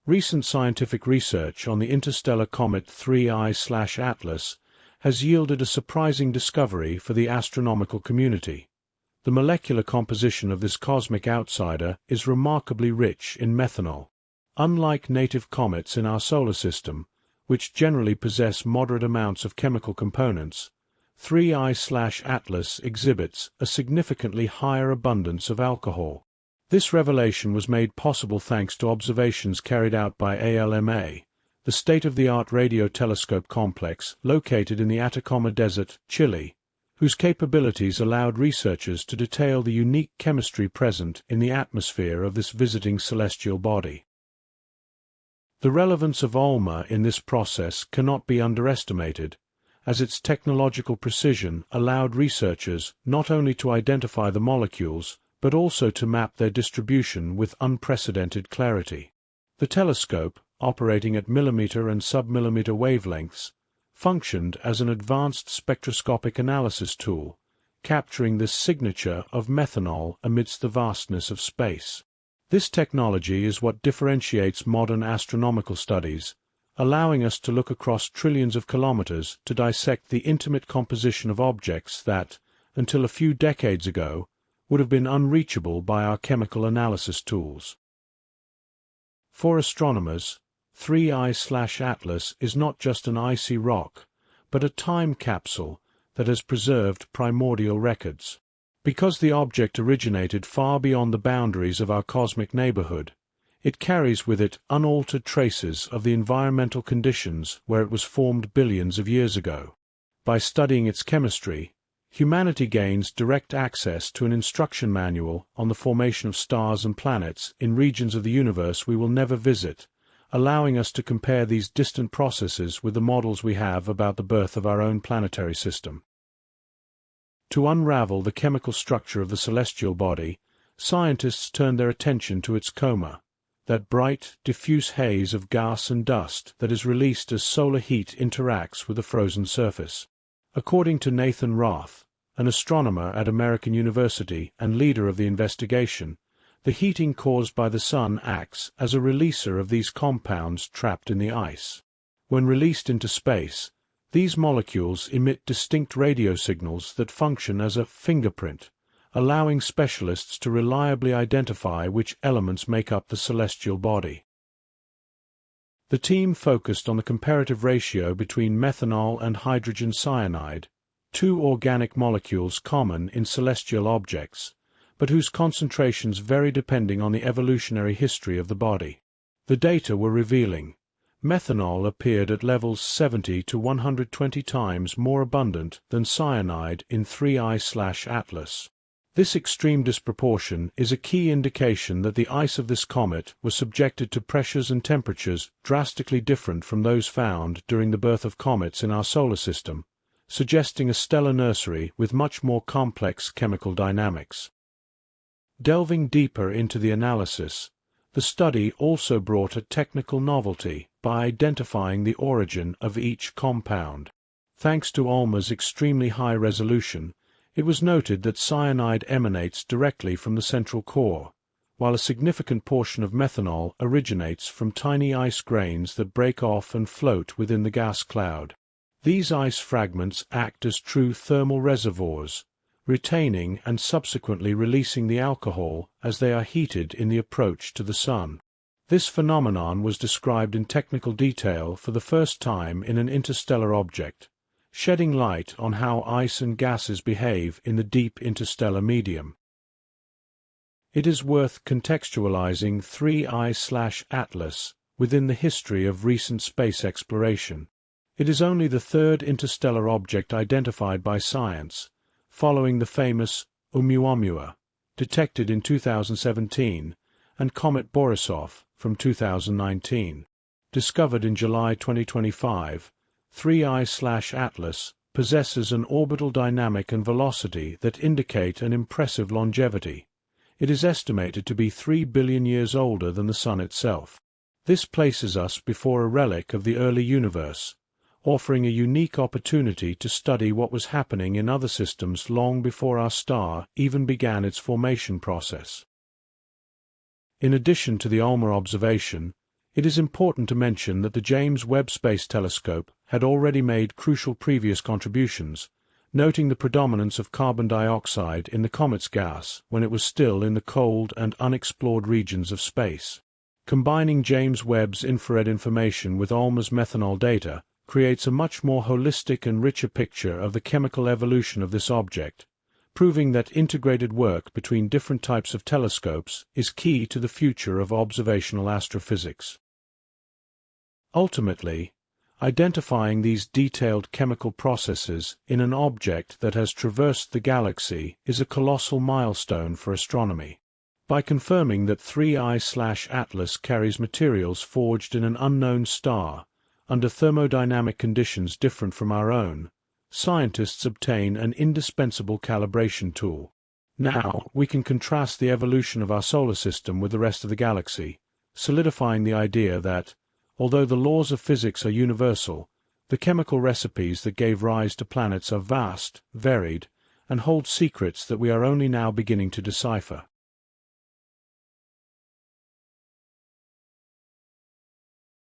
Recent scientific research on the interstellar comet 3I/Atlas has yielded a surprising discovery for the astronomical community. The molecular composition of this cosmic outsider is remarkably rich in methanol. Unlike native comets in our solar system, which generally possess moderate amounts of chemical components, 3I/Atlas exhibits a significantly higher abundance of alcohol. This revelation was made possible thanks to observations carried out by ALMA, the state-of-the-art radio telescope complex located in the Atacama Desert, Chile, whose capabilities allowed researchers to detail the unique chemistry present in the atmosphere of this visiting celestial body. The relevance of ALMA in this process cannot be underestimated, as its technological precision allowed researchers not only to identify the molecules, but also to map their distribution with unprecedented clarity. The telescope, operating at millimeter and sub-millimeter wavelengths, functioned as an advanced spectroscopic analysis tool, capturing this signature of methanol amidst the vastness of space. This technology is what differentiates modern astronomical studies, allowing us to look across trillions of kilometers to dissect the intimate composition of objects that, until a few decades ago, would have been unreachable by our chemical analysis tools. For astronomers, 3I/Atlas is not just an icy rock, but a time capsule that has preserved primordial records. Because the object originated far beyond the boundaries of our cosmic neighborhood, it carries with it unaltered traces of the environmental conditions where it was formed billions of years ago. By studying its chemistry, humanity gains direct access to an instruction manual on the formation of stars and planets in regions of the universe we will never visit, allowing us to compare these distant processes with the models we have about the birth of our own planetary system. To unravel the chemical structure of the celestial body, scientists turned their attention to its coma, that bright, diffuse haze of gas and dust that is released as solar heat interacts with a frozen surface. According to Nathan Roth, an astronomer at American University and leader of the investigation, the heating caused by the sun acts as a releaser of these compounds trapped in the ice. When released into space, these molecules emit distinct radio signals that function as a fingerprint, allowing specialists to reliably identify which elements make up the celestial body. The team focused on the comparative ratio between methanol and hydrogen cyanide, two organic molecules common in celestial objects, but whose concentrations vary depending on the evolutionary history of the body. The data were revealing. Methanol appeared at levels 70 to 120 times more abundant than cyanide in 3I/Atlas. This extreme disproportion is a key indication that the ice of this comet was subjected to pressures and temperatures drastically different from those found during the birth of comets in our solar system, suggesting a stellar nursery with much more complex chemical dynamics. Delving deeper into the analysis, the study also brought a technical novelty by identifying the origin of each compound. Thanks to ALMA's extremely high resolution, it was noted that cyanide emanates directly from the central core, while a significant portion of methanol originates from tiny ice grains that break off and float within the gas cloud. These ice fragments act as true thermal reservoirs, retaining and subsequently releasing the alcohol as they are heated in the approach to the sun. This phenomenon was described in technical detail for the first time in an interstellar object, shedding light on how ice and gases behave in the deep interstellar medium. It is worth contextualizing 3I/Atlas within the history of recent space exploration. It is only the third interstellar object identified by science, following the famous Oumuamua, detected in 2017, and Comet Borisov from 2019. Discovered in July 2025, 3I/Atlas possesses an orbital dynamic and velocity that indicate an impressive longevity. It is estimated to be 3 billion years older than the Sun itself. This places us before a relic of the early universe, offering a unique opportunity to study what was happening in other systems long before our star even began its formation process. In addition to the ALMA observation, It is important to mention that the James Webb Space Telescope had already made crucial previous contributions, noting the predominance of carbon dioxide in the comet's gas when it was still in the cold and unexplored regions of space. Combining James Webb's infrared information with ALMA's methanol data creates a much more holistic and richer picture of the chemical evolution of this object, proving that integrated work between different types of telescopes is key to the future of observational astrophysics. Ultimately, identifying these detailed chemical processes in an object that has traversed the galaxy is a colossal milestone for astronomy. By confirming that 3I/Atlas carries materials forged in an unknown star, under thermodynamic conditions different from our own, scientists obtain an indispensable calibration tool. Now, we can contrast the evolution of our solar system with the rest of the galaxy, solidifying the idea that, although the laws of physics are universal, the chemical recipes that gave rise to planets are vast, varied, and hold secrets that we are only now beginning to decipher.